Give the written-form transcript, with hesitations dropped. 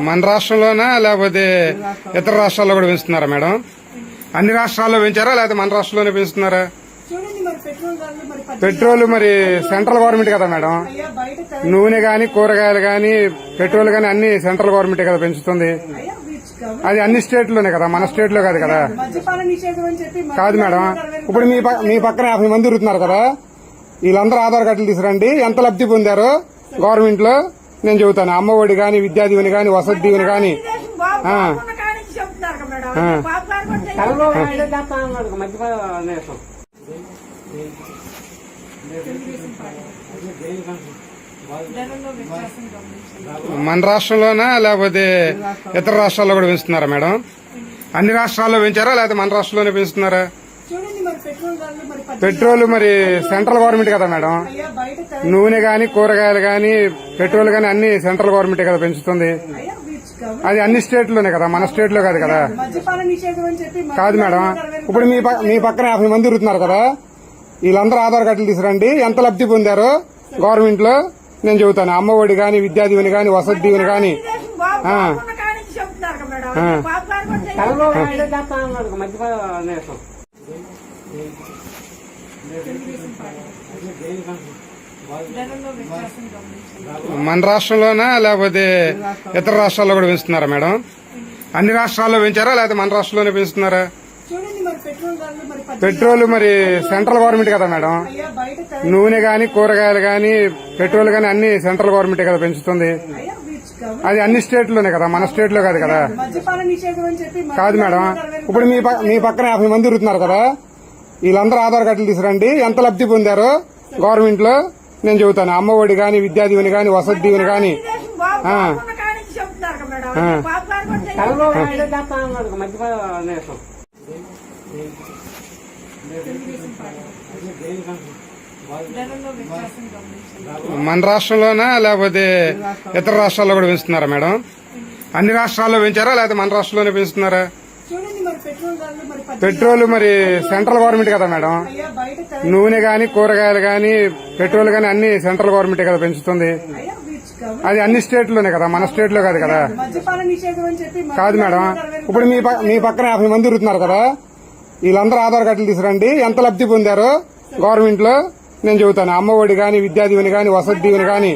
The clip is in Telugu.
మన రాష్ట్రంలోనా లేకపోతే ఇతర రాష్ట్రాల్లో కూడా పెంచుతున్నారా మేడం? అన్ని రాష్ట్రాల్లో పెంచారా లేకపోతే మన రాష్ట్రంలోనే పెంచుతున్నారా? పెట్రోల్ మరి సెంట్రల్ గవర్నమెంట్ కదా మేడం. నూనె గాని కూరగాయలు గాని పెట్రోల్ గాని అన్ని సెంట్రల్ గవర్నమెంట్ కదా పెంచుతుంది. అది అన్ని స్టేట్లోనే కదా, మన స్టేట్ లో కాదు కదా. కాదు మేడం, ఇప్పుడు మీ పక్కన 50 మంది తిరుగుతున్నారు కదా, వీళ్ళందరూ ఆధార్ కార్డులు తీసుకురండి. ఎంత లబ్ధి పొందారో గవర్నమెంట్ లో నేను చెబుతాను. అమ్మఒడి గాని, విద్యా దీవెని గాని, వసతి దీవెని గాని. మన రాష్ట్రంలోనా లేకపోతే ఇతర రాష్ట్రాల్లో కూడా పెంచుతున్నారా మేడం? అన్ని రాష్ట్రాల్లో పెంచారా లేకపోతే మన రాష్ట్రంలోనే పెంచుతున్నారా? పెట్రోల్ మరి సెంట్రల్ గవర్నమెంట్ కదా మేడం. నూనె గాని కూరగాయలు గాని పెట్రోల్ గాని అన్ని సెంట్రల్ గవర్నమెంట్ కదా పెంచుతుంది. అది అన్ని స్టేట్లోనే కదా, మన స్టేట్ లో కాదు కదా. కాదు మేడం, ఇప్పుడు మీ పక్కన 50 మంది తిరుగుతున్నారు కదా, వీళ్ళందరూ ఆధార్ కార్డులు తీసుకురండి. ఎంత లబ్ధి పొందారో గవర్నమెంట్ లో నేను చెబుతాను. అమ్మఒడి గాని, విద్యా దీవెని గాని, వసతి దీవెని గాని. మన రాష్ట్రంలోనా లేకపోతే ఇతర రాష్ట్రాల్లో కూడా పెంచుతున్నారా మేడం? అన్ని రాష్ట్రాల్లో పెంచారా లేకపోతే మన రాష్ట్రంలోనే పెంచుతున్నారా? పెట్రోల్ మరి సెంట్రల్ గవర్నమెంట్ కదా మేడం. నూనె గాని కూరగాయలు గాని పెట్రోల్ గాని అన్ని సెంట్రల్ గవర్నమెంట్ కదా పెంచుతుంది. అది అన్ని స్టేట్లోనే కదా, మన స్టేట్ లో కాదు కదా. కాదు మేడం, ఇప్పుడు మీ పక్కన 50 మంది తిరుగుతున్నారు కదా, వీళ్ళందరూ ఆధార్ కార్డులు తీసుకురండి. ఎంత లబ్ధి పొందారో గవర్నమెంట్ లో నేను చెబుతాను. అమ్మఒడి గాని, విద్యా దీవెని గాని, వసతి దీవెని గాని. మన రాష్ట్రంలోనా లేకపోతే ఇతర రాష్ట్రాల్లో కూడా పెంచుతున్నారా మేడం? అన్ని రాష్ట్రాల్లో పెంచారా లేకపోతే మన రాష్ట్రంలోనే పెంచుతున్నారా? పెట్రోల్ మరి సెంట్రల్ గవర్నమెంట్ కదా మేడం. నూనె గాని కూరగాయలు గాని పెట్రోల్ గాని అన్ని సెంట్రల్ గవర్నమెంట్ కదా పెంచుతుంది. అది అన్ని స్టేట్లోనే కదా, మన స్టేట్ లో కాదు కదా. కాదు మేడం, ఇప్పుడు మీ పక్కన 50 మంది తిరుగుతున్నారు కదా, వీళ్ళందరూ ఆధార్ కార్డులు తీసుకురండి. ఎంత లబ్ధి పొందారో గవర్నమెంట్ లో నేను చెబుతాను. అమ్మఒడి గాని, విద్యా దీవెని గాని, వసతి దీవెని గాని.